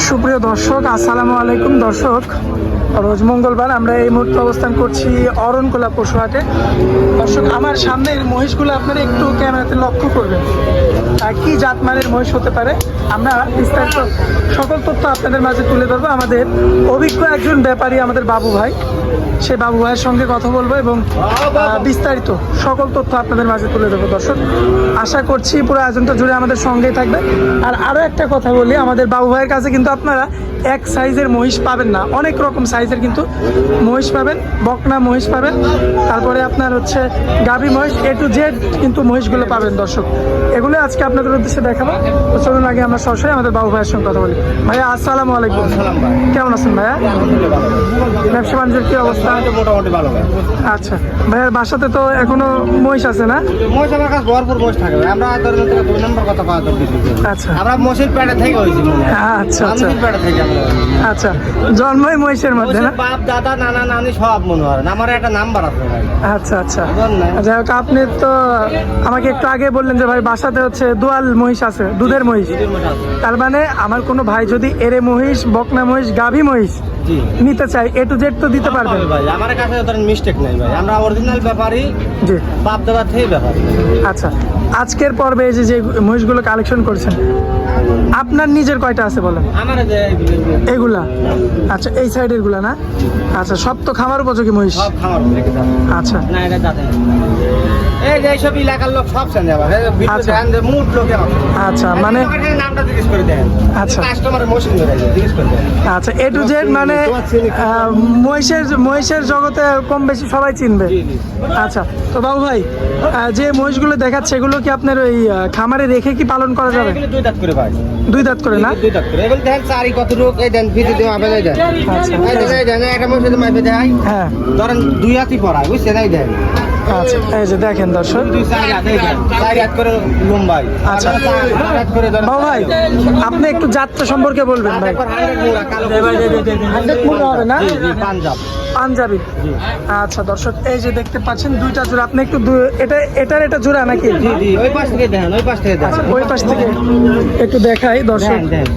সুপ্রিয় দর্শক, আসসালামু আলাইকুম। দর্শক, রোজ মঙ্গলবার আমরা এই মুহূর্তে অবস্থান করছি অরণকোলা পশুহাটে। দর্শক, আমার সামনের মহিষগুলো আপনারা একটু ক্যামেরাতে লক্ষ্য করবেন। কি জাতমানের মহিষ হতে পারে আমরা বিস্তারিত সকল তথ্য আপনাদের মাঝে তুলে ধরবো। আমাদের অভিজ্ঞ একজন ব্যাপারী আমাদের বাবু ভাই, সে বাবু ভাইয়ের সঙ্গে কথা বলবো এবং বিস্তারিত সকল তথ্য আপনাদের মাঝে তুলে দেবো। দর্শক, আশা করছি পুরো আয়োজনটা জুড়ে আমাদের সঙ্গেই থাকবে। আর আরও একটা কথা বলি, আমাদের বাবু ভাইয়ের কাছে কিন্তু আপনারা এক সাইজের মহিষ পাবেন না, অনেক রকম সাইজের কিন্তু মহিষ পাবেন, বকনা মহিষ পাবেন, তারপরে আপনার হচ্ছে গাভী মহিষ, A to Z কিন্তু মহিষগুলো পাবেন। দর্শক, এগুলো আজকে আপনাদের উদ্দেশ্যে দেখাবো। তো চলুন আগে আমরা সরাসরি আমাদের বাবু ভাইয়ের সঙ্গে কথা বলি। ভাইয়া আসসালামু আলাইকুম, কেমন আছেন ভাইয়া? ব্যবসা বাণিজ্যের কি অবস্থা? মোটামুটি ভালো ভাই। আচ্ছা ভাইয়ার বাসাতে তো এখনো মহিষ আছে না? মহিষ আমার কাছে ভরপুর মহিষ থাকে ভাই। আমরা ধরেন থেকে 2 নম্বর কথা পাওয়া যাবে। আচ্ছা, আমরা মহিষের পেটে থেকে হয়েছি। আচ্ছা আচ্ছা মহিষের পেটে থেকে আমরা। আচ্ছা, জন্মই মহিষের মধ্যে না? বাপ দাদা নানা নানি সব মনে হয়। আমার একটা নাম্বার আছে ভাই। আচ্ছা আচ্ছা, যাই হোক, আপনি তো আমাকে একটু আগে বললেন যে ভাই বাসাতে হচ্ছে দোয়াল মহিষ আছে, দুধের মহিষ। তার মানে আমার কোনো ভাই যদি এরে মহিষ, বকনা মহিষ, গাভী মহিষ নিতে চাই, A to Z তো দিতে পারবেন ভাই। আমার কাছে ধরেন মিস্টেক নাই ভাই। আমরা অরিজিনাল ব্যাপারী, জি, বাপ দাদা থেকে ব্যাপারী। আচ্ছা, আজকের পর্বে এই যে মহিষগুলো কালেকশন করছেন, আপনার নিজের কয়টা আছে বলেন? আমার এগুলা? আচ্ছা, এই সাইডের গুলা না? আচ্ছা, সব তো খামার উপযোগী মহিষ? সব খামার উপযোগী। আচ্ছা, না এটা দাদা এই যে সব এলাকার লোক সব জানে আবার ভিডিও দেন যে মুড লোকে। আচ্ছা, মানে নামটা জিজ্ঞেস করে দেন। আচ্ছা, কাস্টমারের মশিন ধরে জিজ্ঞেস করে দেন। আচ্ছা, A to Z মানে মহিষের জগতে কম বেশি সবাই চিনবে। আচ্ছা, তো বাবু ভাই, যে মহিষগুলো দেখাচ্ছে এগুলো কি আপনার ওই খামারে রেখে কি পালন করা যাবে? এগুলো 2 দাঁত করে ভাই। 2 দাঁত করে না? 2 দাঁত করে। এগুলো দেখেন চারি কত রোগ এই দেন ভিডিও দিয়ে মাপে দেন। আচ্ছা, এই দেন একটা মহিষ যদি মাপে দেয়, হ্যাঁ, ধরেন 2 হাতই পড়ায়, বুঝছেন? এই দেন। আচ্ছা, এই যে দেখেন দর্শক, 4 হাত এই দেন। 4 হাত করে লম্বাই। আচ্ছা, 4 হাত করে ধরেন। বাবু ভাই, আপনি একটু জাতটা সম্পর্কে বলবেন ভাই। 100 মুড়া হবে না? জি জি, পাঞ্জাব পাঞ্জাবি। আচ্ছা দর্শক, এই যে দেখতে পাচ্ছেন দুইটা জোড়া। আপনি একটু এটা জোড়া নাকি? জি জি, ওই পাশ থেকে দেখেন, ওই পাশ থেকে দেখেন। আচ্ছা, ওই পাশ থেকে একটু দেখাই দর্শক। দেন।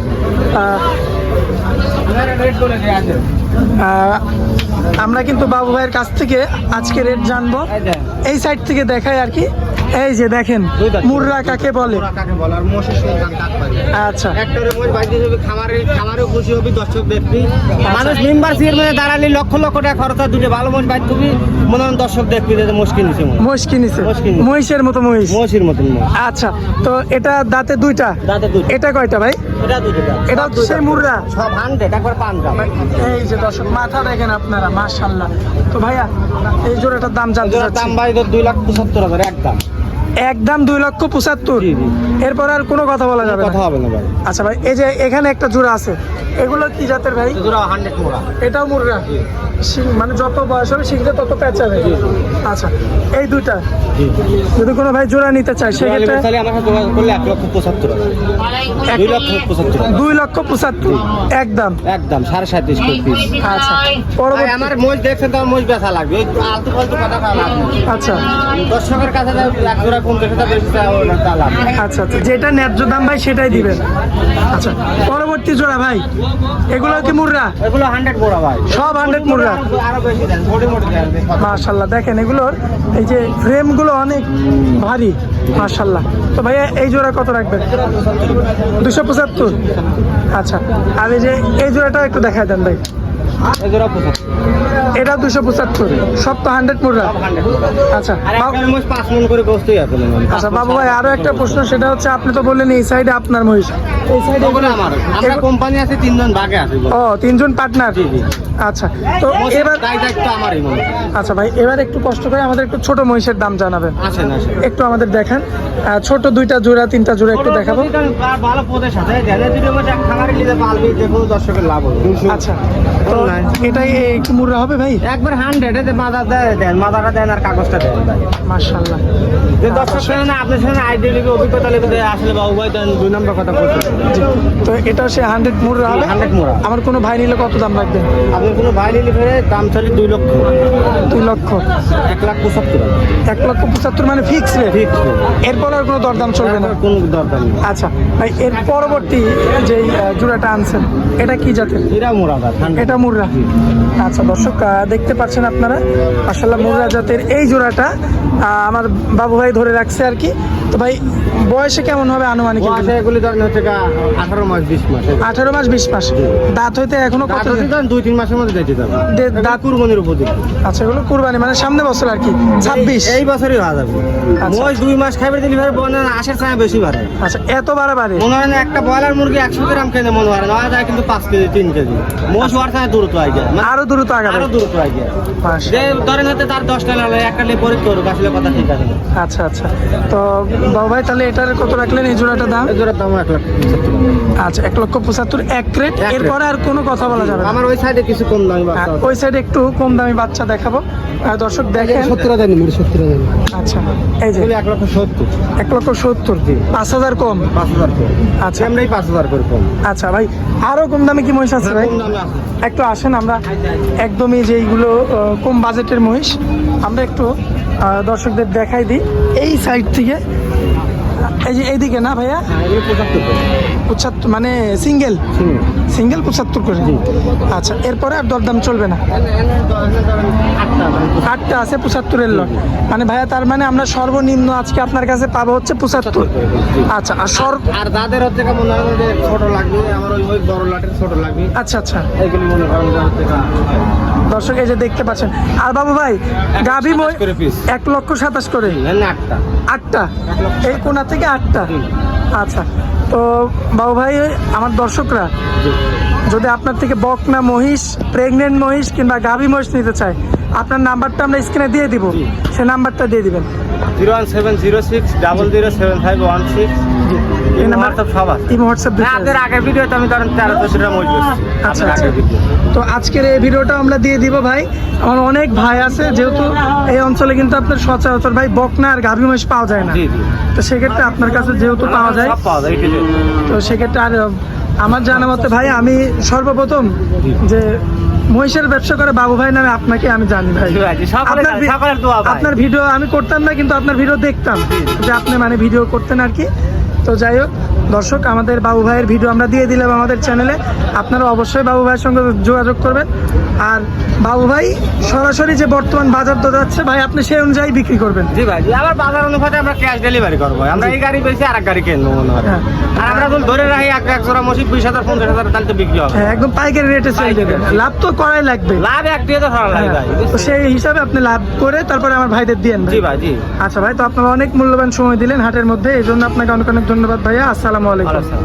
রেড বলে দেয়া আছে। আমরা কিন্তু বাবু ভাইয়ের কাছ থেকে আজকে রেট জানবো। এই দেন। এই সাইড থেকে দেখাই আর কি। এই যে দেখেন মুর্রা কাকে বলে। কাকে বলে আর মোষের সন্তান কাক পায়। আচ্ছা, একটা মোষ বাইতে হবে, খামারেও খুশি হবে দর্শক দেখবি। মানুষ মেম্বার চেয়ারম্যানে দাঁড়ালে লক্ষ লক্ষ টাকা খরচ হয়, দুটো ভালো মোষ বাইতে তুমি মনে হয় দর্শক দেখবি যে মোষ কিনেছে। মহিষ কিনেছে, মহিষ কিনেছে। মহিষের মতো মহিষ। মহিষের মতন মোষ। আচ্ছা, তো এটা দাঁতে দুইটা? দাঁতে দুটো। এটা কয়টা ভাই? এটা দুটো দাঁত। এটা হচ্ছে সেই মুর্রা? সব 100 একবার পাঞ্জাব। এই যে দর্শক, মাথা দেখেন আপনারা, মাশাআল্লাহ। তো ভাইয়া, এই জোড়াটার দাম জানতে এগুলোর চাচ্ছি। দাম ভাই 2,75,000 একদম। একদম 2,75,000। জি, জি। এরপর আর কোনো কথা বলা যাবে না? কথা হবে না ভাই। আচ্ছা ভাই, এই যে এখানে একটা জোড়া আছে, এগুলো কি জাতের ভাই? জোড়া 100 মোড়া। এটাও মুর্রা? মানে যত বয়স হবে শিখতে তত পেঁচাবে। আচ্ছা, এই দুইটা যদি কোনো ভাই জোড়া নিতে চায় সেক্ষেত্রে? তাহলে আমার সাথে যোগাযোগ করলে 1,75,000। 2,75,000। 2,75,000 একদম? একদম 7.5 করে পিস। আচ্ছা, ভাই, পরবর্তী। আমার মোষ দেখছেন তো, আমার মোষ বেচা লাগবে। এই আলতু ফালতু কথা কওয়া লাগবে। আচ্ছা দর্শকের কাছে এক জোড়া কম দেখে তা বেশি তা লাভ। আচ্ছা, আচ্ছা, যেটা ন্যায্য দাম ভাই সেটাই দিবেন। আচ্ছা, পরবর্তী জোড়া ভাই, এগুলো কি মুর্রা? এগুলো 100 মোড়া ভাই। সব 100 মুর্রা? আরো বেশি দেন, মোটে মোটে দেন। মাশাআল্লাহ, দেখেন এগুলোর এই যে ফ্রেমগুলো অনেক ভারী, মাশাআল্লাহ। তো ভাইয়া, এই জোড়া কত রাখবেন? 275? আচ্ছা, আর এই যে এই জোড়াটা একটু দেখায় দেন ভাই। এই জোড়া 75। এটা 275, সব তো 100 মুর্রা? আচ্ছা আর একটা মোষ 5 মণ করে গোস্তই আছে। আচ্ছা বাবু ভাই, আরো একটা প্রশ্ন, সেটা হচ্ছে আপনি তো বললেন এই সাইডে আপনার মহিষ, এই সাইডে আমার। আমরা কোম্পানি আছে 3 জন ভাগে আছে। ও, 3 জন পার্টনার? জি জি। আচ্ছা, তো এবার দায়িত্ব আমারই মনে হয়। আচ্ছা ভাই, এবার একটু কষ্ট করে আমাদের একটু ছোট মহিষের দাম জানাবেন। আসেন আসেন। একটু আমাদের দেখান, ছোট 2টা জোড়া 3টা জোড়া একটু দেখাবো। ভালো পদের সাথে ধ্যানে দুটো মোষ এক খামারে নিতে পারবি, দেখো দর্শকের লাভ হবে। আচ্ছা, তো দাম নাই। এটাই কি মুররা হবে ভাই? একবার 100 এতে মাথা দেন, মাথাটা দেন আর কাগজটা দেন ভাই। মাশাআল্লাহ। যে দর্শক শুনে আপনার সঙ্গে আইডিয়া লিখে অভিজ্ঞতা লিখে দেয়, আসলে বাবু ভাই দেন 2 নম্বর কথা বলতে। তো এটা সে 100 মুররা হবে। 100 মোড়া। আমার কোনো ভাই নিলে কত দাম রাখবেন? আপনার কোনো ভাই নিলে ফেরে দাম চলে 2 লক্ষ। 2 লক্ষ। 1,75,000 1,75,000 মানে ফিক্স রেট। ঠিক। এরপর আর কোনো দরদাম চলবে না। কোনো দরদাম নেই। আচ্ছা ভাই, এর পরবর্তী যে জোড়াটা আনছেন এটা কি জাতের? এরা মোড়া দাম। এটা মুররা। আচ্ছা দর্শক, দেখতে পাচ্ছেন আপনারা মাশাআল্লাহ মুররা জাতের এই জোড়াটা আমার বাবু ভাই ধরে রাখছে আর কি। তো ভাই বয়সে কেমন হবে আনুমানিক? ও আছে এগুলি ধরেন হচ্ছে 18 মাস 20 মাস। 18 মাস 20 মাস। দাঁত হইতে এখনো কত দাঁত দিন? দেন 2-3 মাসের মধ্যে দিতে যাবে। দাঁত কুরবানির উপর দিবে। আচ্ছা, এগুলো কুরবানি মানে সামনে বছর আর কি 26। এই বছরই হয়ে যাবে। আচ্ছা। মোষ 2 মাস খাইবে দিলি ভাই বলেন আশের চায় বেশি বাড়ে। আচ্ছা, এত বাড়াবাড়ি? মনে হয় না একটা ব্রয়লার মুরগি 100 গ্রাম খেলে মনে হয় না, হয় যায় কিন্তু 5 কেজি 3 কেজি। মোষ হওয়ার চায় দ্রুত আই যায়। আরো দ্রুত আগাবে। আরো দ্রুত আই যায়। যে ধরেন হতে তার 10টা লাগে একটা লে পরে করুক, আসলে কথা ঠিক আছে। আচ্ছা আচ্ছা, তো বাবু ভাই তাহলে এটার কত রাখলেন এই জোড়াটার দাম? এই জোড়ার দাম 1,75,000। আচ্ছা, 1,75,000 এক রেট। এক এরপরে আর কোনো কথা বলা যাবে না? আমার ওই সাইডে কিছু কম দামি বাচ্চা আছে। ওই সাইডে একটু কম দামি বাচ্চা দেখাবো। দর্শক দেখেন। 70 দেন, 70 দেন। আচ্ছা, এই যে 1,70,000। 1,70,000 5,000 কম। 5,000 কম। আচ্ছা আমরাই 5,000 করে কম। আচ্ছা ভাই, আরো কম দামে কি মহিষ আছে ভাই? কম দামে আছে। একটু আসেন, আমরা একদমই যে এইগুলো কম বাজেটের মহিষ আমরা একটু দর্শকদের দেখাই দিই এই সাইড থেকে। এই যে এইদিকে না ভাইয়া? হ্যাঁ, এগুলো 75 করে। 75 মানে সিঙ্গেল? সিঙ্গেল 75 করে। আচ্ছা, এরপরে আর দরদাম চলবে না? 8টা আছে 75-এর লট। মানে ভাইয়া তার মানে আমরা সর্বনিম্ন আজকে আপনার কাছে পাবো হচ্ছে 75। আচ্ছা, আর আর যাদের হচ্ছে মনে হয় যে ছোট লাগবে, আমার ওই বড় লাটের ছোট লাগবে। আচ্ছা আচ্ছা এইগুলি মনে করেন যে হচ্ছে দর্শক এই যে দেখতে পাচ্ছেন। আর বাবু ভাই গাভী 27 করে piece। 1,27,000 করে। 8টা। 8টা এই কোনা থেকে 8টা। আচ্ছা, তো বাবু ভাই আমার দর্শকরা যদি আপনার থেকে বকনা মহিষ, প্রেগনেন্ট মহিষ কিংবা গাভী মহিষ নিতে চায়, আপনার নাম্বারটা আমরা স্ক্রিনে দিয়ে দিব, সে নাম্বারটা দিয়ে দিবেন। 01706007516। এই নাম্বার সব আছে। এই হোয়াটসঅ্যাপ আপনাদের আগের ভিডিওতে আমি ধরেন 13-14টা মহিষ বলছি। আচ্ছা আচ্ছা, তো আজকের এই ভিডিওটা আমরা দিয়ে দিব ভাই। আমার অনেক ভাই আছে, যেহেতু এই অঞ্চলে কিন্তু আপনার সচরাচর ভাই বকনা আর গাভী মহিষ পাওয়া যায় না। জি জি। তো সেক্ষেত্রে আপনার কাছে যেহেতু পাওয়া যায়, সব পাওয়া যায় এই যে। তো সেক্ষেত্রে আর আমার জানা মতে ভাই আমি সর্বপ্রথম যে মহিষের ব্যবসা করে বাবু ভাই নামে আপনাকে আমি জানি ভাই। আপনার ভিডিও আমি করতাম না, কিন্তু আপনার ভিডিও দেখতাম যে আপনি মানে ভিডিও করতেন আর কি। তো যাই হোক দর্শক, আমাদের বাবু ভাইয়ের ভিডিও আমরা দিয়ে দিলাম আমাদের চ্যানেলে। আপনারা অবশ্যই বাবু ভাইয়ের সঙ্গে যোগাযোগ করবেন। আর বাবু ভাই সরাসরি যে বর্তমান বাজার দর যাচ্ছে ভাই, আপনি সেই অনুযায়ী বিক্রি করবেন। জি ভাই, আবার বাজার অনুপাতে আমরা ক্যাশ ডেলিভারি করবো। আমরা এই গাড়ি পেয়েছি আর এক গাড়ি কিনবো মনে হয়। হ্যাঁ। আর আমরা যদি ধরে রাখি এক জোড়া মসজিদ 20,000 50,000 তাহলে তো বিক্রি হবে। হ্যাঁ, একদম পাইকারি রেটে সেল দেবেন। লাভ তো করাই লাগবে। লাভ এক দিয়ে তো ধরা লাগে ভাই। তো সেই হিসাবে আপনি লাভ করে তারপরে আমার ভাইদের দিয়েন ভাই। জি ভাই, জি। আচ্ছা ভাই, তো আপনারা অনেক মূল্যবান সময় দিলেন হাটের মধ্যে, এই জন্য আপনাকে অনেক অনেক ধন্যবাদ ভাইয়া। আসসালামু আলাইকুম। ভালো আছেন।